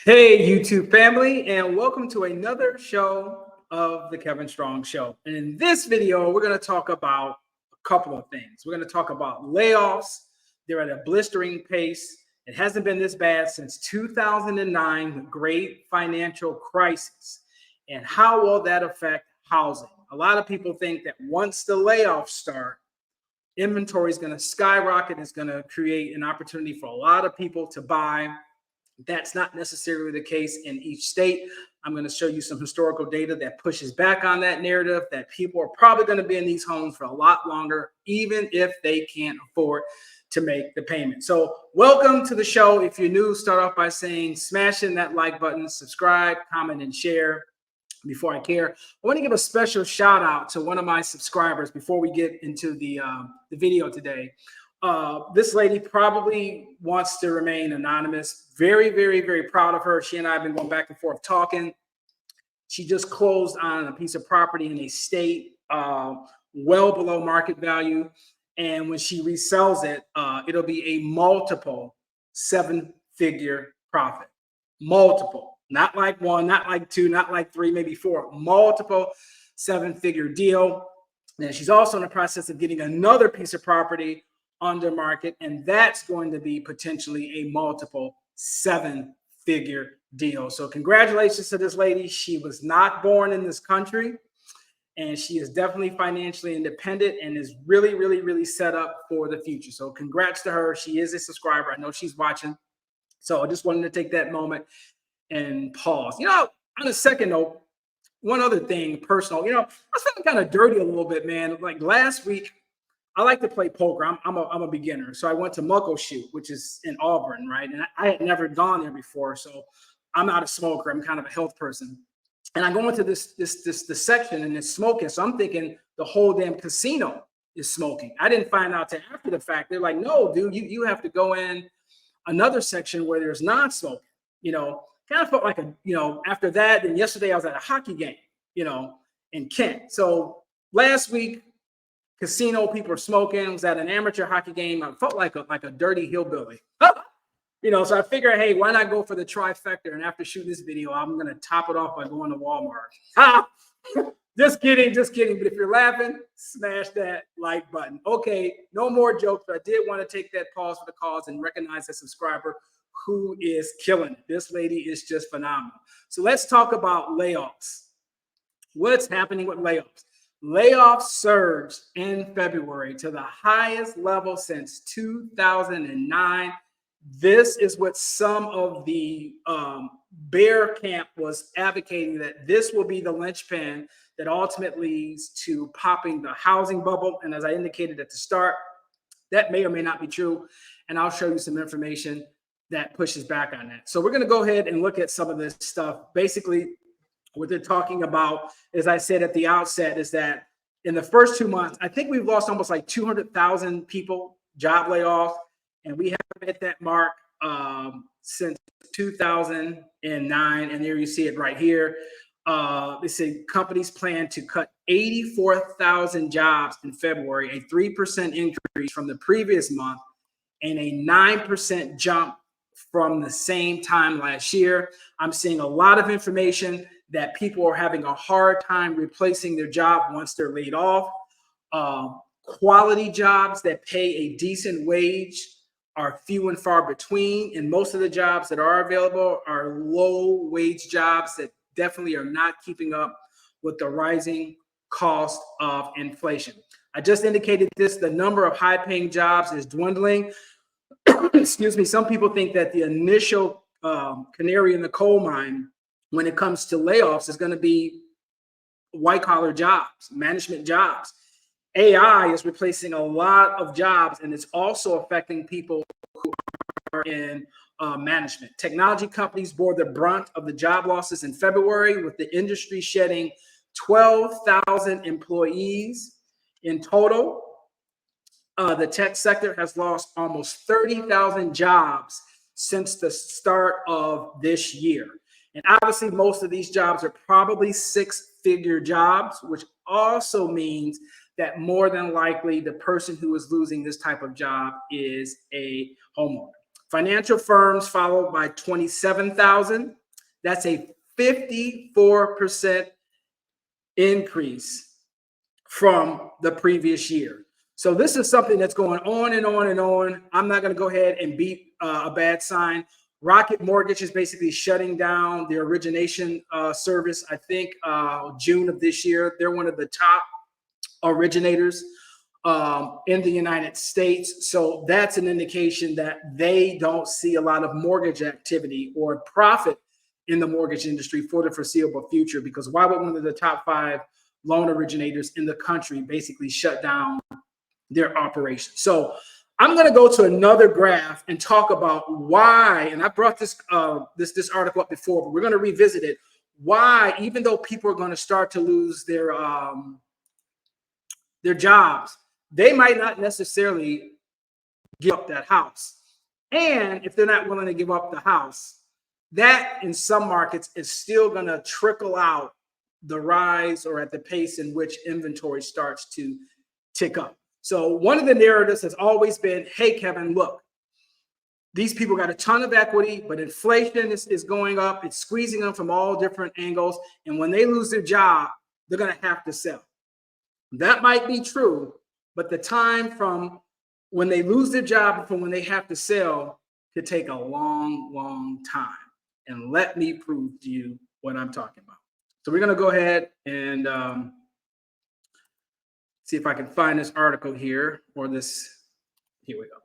Hey, YouTube family, and welcome to another show of the Kevin Strong Show. And in this video, we're going to talk about a couple of things. We're going to talk about layoffs. They're at a blistering pace. It hasn't been this bad since 2009, the great financial crisis. And how will that affect housing? A lot of people think that once the layoffs start, inventory is going to skyrocket. It's going to create an opportunity for a lot of people to buy. That's not necessarily the case in each state. I'm going to show you some historical data that pushes back on that narrative that people are probably going to be in these homes for a lot longer, even if they can't afford to make the payment. So welcome to the show. If you're new, start off by saying smashing that like button, subscribe, comment, and share. Before I care, I want to give a special shout out to one of my subscribers before we get into the video today. This lady probably wants to remain anonymous. Very, very, very proud of her. She and I have been going back and forth talking. She just closed on a piece of property in a state well below market value. And when she resells it, it'll be a multiple seven-figure profit. Multiple. Not like one, not like two, not like three, maybe four. Multiple seven-figure deal. And she's also in the process of getting another piece of property under market, and that's going to be potentially a multiple seven-figure deal. So congratulations to this lady. She was not born in this country, and she is definitely financially independent and is really, really, really set up for the future. So congrats to her. She is a subscriber. I know she's watching. So I just wanted to take that moment and pause. On a second note, one other thing, personal, I was feeling kind of dirty a little bit, man. Like last week, I like to play poker. I'm a beginner. So I went to Muckleshoot, which is in Auburn, right? And I had never gone there before. So I'm not a smoker. I'm kind of a health person. And I go into this section and it's smoking. So I'm thinking the whole damn casino is smoking. I didn't find out till after the fact. They're like, no, dude, you have to go in another section where there's non-smoking. Kind of felt like after that. Then yesterday I was at a hockey game, in Kent. So last week, casino, people are smoking. I was at an amateur hockey game. I felt like a dirty hillbilly. So I figured, hey, why not go for the trifecta? And after shooting this video, I'm going to top it off by going to Walmart. Just kidding. But if you're laughing, smash that like button. Okay, no more jokes, but I did want to take that pause for the cause and recognize a subscriber who is killing it. This lady is just phenomenal. So let's talk about layoffs. What's happening with layoffs? Layoffs surged in February to the highest level since 2009. This is what some of the bear camp was advocating, that this will be the linchpin that ultimately leads to popping the housing bubble. And as I indicated at the start, that may or may not be true. And I'll show you some information that pushes back on that. So we're going to go ahead and look at some of this stuff. Basically, what they're talking about, as I said at the outset, is that in the first 2 months, I think we've lost almost like 200,000 people, job layoffs, and we haven't hit that mark since 2009. And there you see it right here. They say companies plan to cut 84,000 jobs in February, a 3% increase from the previous month, and a 9% jump from the same time last year. I'm seeing a lot of information that people are having a hard time replacing their job once they're laid off. Quality jobs that pay a decent wage are few and far between, and most of the jobs that are available are low wage jobs that definitely are not keeping up with the rising cost of inflation. I just indicated this, the number of high paying jobs is dwindling. Excuse me. Some people think that the initial canary in the coal mine when it comes to layoffs is going to be white collar jobs, management jobs. AI is replacing a lot of jobs, and it's also affecting people who are in management. Technology companies bore the brunt of the job losses in February, with the industry shedding 12,000 employees in total. The tech sector has lost almost 30,000 jobs since the start of this year. And obviously, most of these jobs are probably six-figure jobs, which also means that more than likely the person who is losing this type of job is a homeowner. Financial firms followed by 27,000. That's a 54% increase from the previous year. So this is something that's going on and on and on. I'm not going to go ahead and beat a bad sign. Rocket Mortgage is basically shutting down their origination service. I think June of this year. They're one of the top originators in the United States. So that's an indication that they don't see a lot of mortgage activity or profit in the mortgage industry for the foreseeable future, because why would one of the top 5 loan originators in the country basically shut down their operation? So I'm going to go to another graph and talk about why, and I brought this this article up before, but we're going to revisit it, why even though people are going to start to lose their jobs, they might not necessarily give up that house. And if they're not willing to give up the house, that in some markets is still going to trickle out the rise or at the pace in which inventory starts to tick up. So one of the narratives has always been, hey, Kevin, look, these people got a ton of equity, but inflation is going up. It's squeezing them from all different angles. And when they lose their job, they're going to have to sell. That might be true, but the time from when they lose their job from when they have to sell could take a long, long time. And let me prove to you what I'm talking about. So we're going to go ahead and see if I can find this article here, or this. Here we go.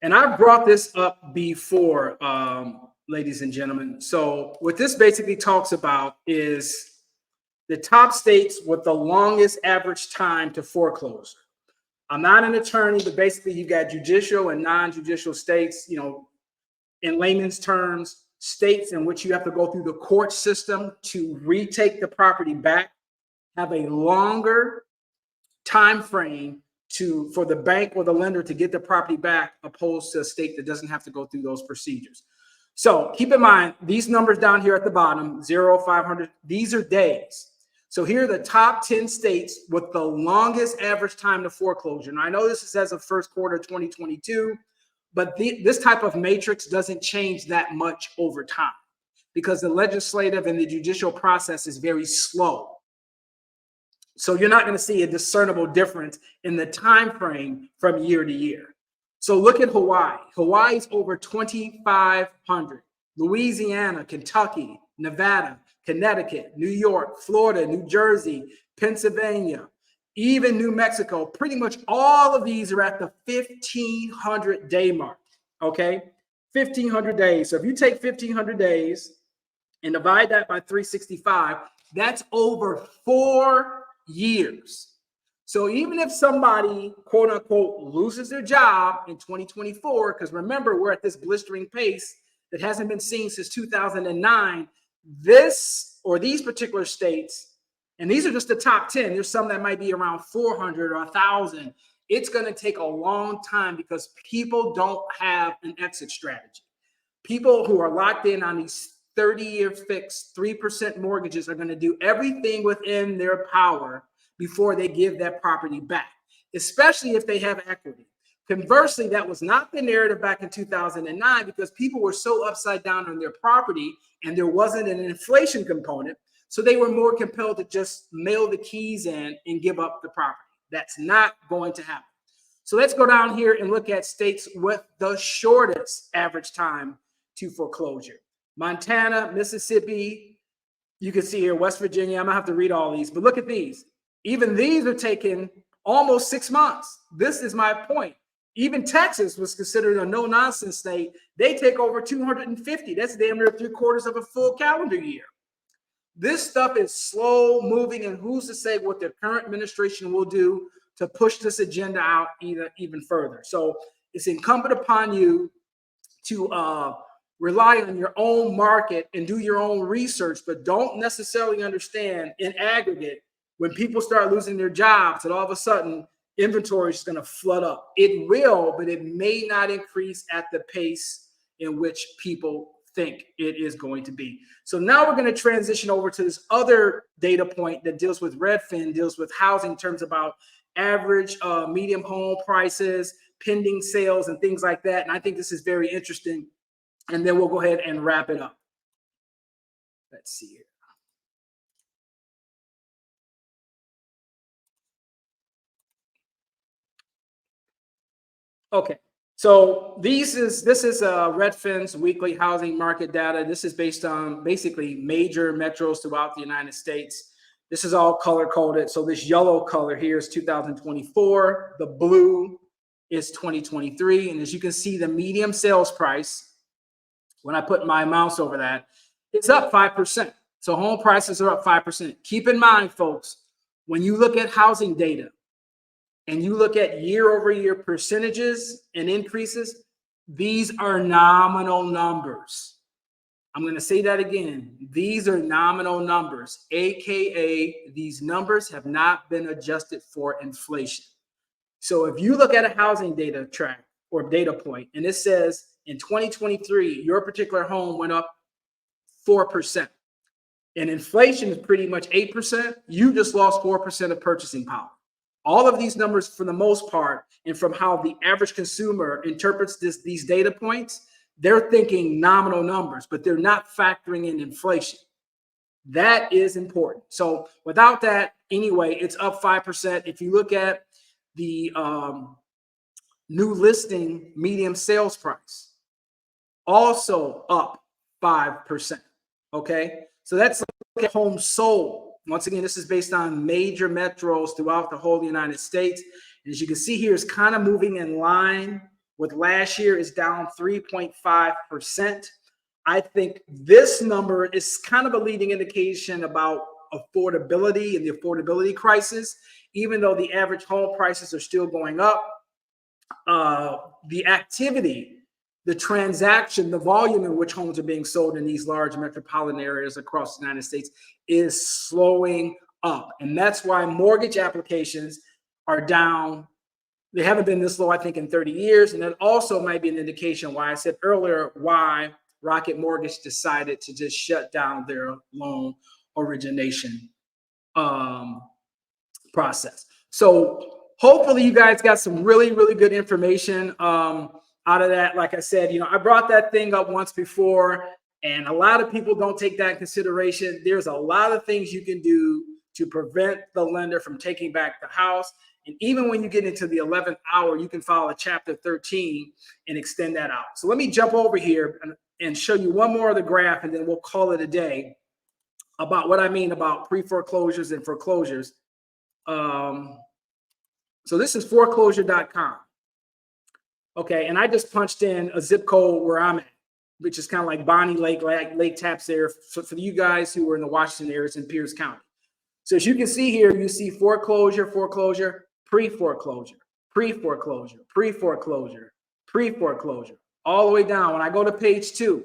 And I brought this up before, ladies and gentlemen. So what this basically talks about is the top states with the longest average time to foreclosure. I'm not an attorney, but basically you've got judicial and non-judicial states, you know, in layman's terms, states in which you have to go through the court system to retake the property back have a longer time frame for the bank or the lender to get the property back, opposed to a state that doesn't have to go through those procedures. So keep in mind, these numbers down here at the bottom, 0, 500, these are days. So here are the top 10 states with the longest average time to foreclosure. And I know this is as of first quarter 2022, but this type of matrix doesn't change that much over time because the legislative and the judicial process is very slow. So you're not going to see a discernible difference in the time frame from year to year. So look at Hawaii. Hawaii's over 2,500. Louisiana, Kentucky, Nevada, Connecticut, New York, Florida, New Jersey, Pennsylvania, even New Mexico. Pretty much all of these are at the 1,500 day mark. Okay, 1,500 days. So if you take 1,500 days and divide that by 365, that's over 4 years. So even if somebody, quote unquote, loses their job in 2024, because remember, we're at this blistering pace that hasn't been seen since 2009, this or these particular states, and these are just the top 10, there's some that might be around 400 or 1,000. It's going to take a long time because people don't have an exit strategy. People who are locked in on these 30-year fixed 3% mortgages are going to do everything within their power before they give that property back, especially if they have equity. Conversely, that was not the narrative back in 2009 because people were so upside down on their property and there wasn't an inflation component. So they were more compelled to just mail the keys in and give up the property. That's not going to happen. So let's go down here and look at states with the shortest average time to foreclosure. Montana, Mississippi, you can see here, West Virginia. I'm gonna have to read all these, but look at these. Even these are taking almost 6 months. This is my point. Even Texas was considered a no-nonsense state. They take over 250. That's damn near 3/4 of a full calendar year. This stuff is slow moving, and who's to say what the current administration will do to push this agenda out even further. So it's incumbent upon you to rely on your own market and do your own research, but don't necessarily understand in aggregate when people start losing their jobs that all of a sudden inventory is going to flood up. It will, but it may not increase at the pace in which people think it is going to be. So now we're going to transition over to this other data point that deals with Redfin, deals with housing in terms about average medium home prices, pending sales and things like that. And I think this is very interesting. And then we'll go ahead and wrap it up. Let's see here. Okay, so this is Redfin's weekly housing market data. This is based on basically major metros throughout the United States. This is all color coded. So this yellow color here is 2024. The blue is 2023. And as you can see, the median sales price, when I put my mouse over that, it's up 5%. So home prices are up 5%. Keep in mind, folks, when you look at housing data, and you look at year-over-year percentages and increases, these are nominal numbers. I'm going to say that again. These are nominal numbers, AKA these numbers have not been adjusted for inflation. So if you look at a housing data track or data point, and it says in 2023, your particular home went up 4%, and inflation is pretty much 8%, you just lost 4% of purchasing power. All of these numbers, for the most part, and from how the average consumer interprets these data points, they're thinking nominal numbers, but they're not factoring in inflation. That is important. So without that, anyway, it's up 5%. If you look at the new listing median sales price, also up 5%. Okay, so that's homes sold. Once again, this is based on major metros throughout the whole United States. And as you can see here, it's kind of moving in line with last year. Is down 3.5%. I think this number is kind of a leading indication about affordability and the affordability crisis. Even though the average home prices are still going up, the activity, the transaction, the volume in which homes are being sold in these large metropolitan areas across the United States is slowing up. And that's why mortgage applications are down. They haven't been this low, I think, in 30 years. And that also might be an indication why I said earlier why Rocket Mortgage decided to just shut down their loan origination process. So hopefully you guys got some really, really good information out of that. Like I said, I brought that thing up once before, and a lot of people don't take that in consideration. There's a lot of things you can do to prevent the lender from taking back the house. And even when you get into the 11th hour, you can file a Chapter 13 and extend that out. So let me jump over here and show you one more of the graph, and then we'll call it a day about what I mean about pre-foreclosures and foreclosures. So this is foreclosure.com. Okay, and I just punched in a zip code where I'm at, which is kind of like Bonnie Lake, Lake Taps there. So for you guys who are in the Washington area, it's in Pierce County. So as you can see here, you see foreclosure, foreclosure, pre-foreclosure, pre-foreclosure, pre-foreclosure, pre-foreclosure, all the way down. When I go to page 2,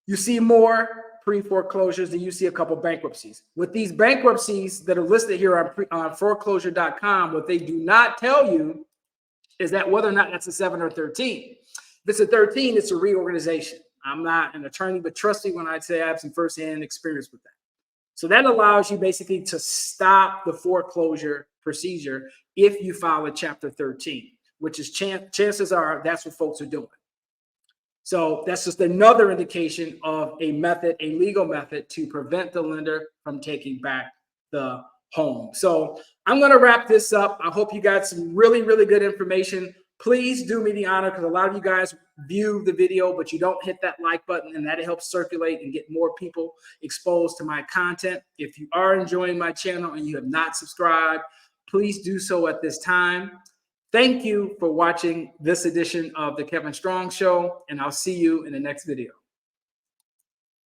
you see more pre-foreclosures than you see a couple bankruptcies. With these bankruptcies that are listed here on foreclosure.com, what they do not tell you is that whether or not that's a 7 or 13. If it's a 13, it's a reorganization. I'm not an attorney, but trust me when I say I have some firsthand experience with that. So that allows you basically to stop the foreclosure procedure if you file a Chapter 13, which is chances are that's what folks are doing. So that's just another indication of a method, a legal method to prevent the lender from taking back the home. So I'm going to wrap this up. I hope you got some really, really good information. Please do me the honor, because a lot of you guys view the video, but you don't hit that like button, and that helps circulate and get more people exposed to my content. If you are enjoying my channel and you have not subscribed, please do so at this time. Thank you for watching this edition of the Kevin Strong Show, and I'll see you in the next video.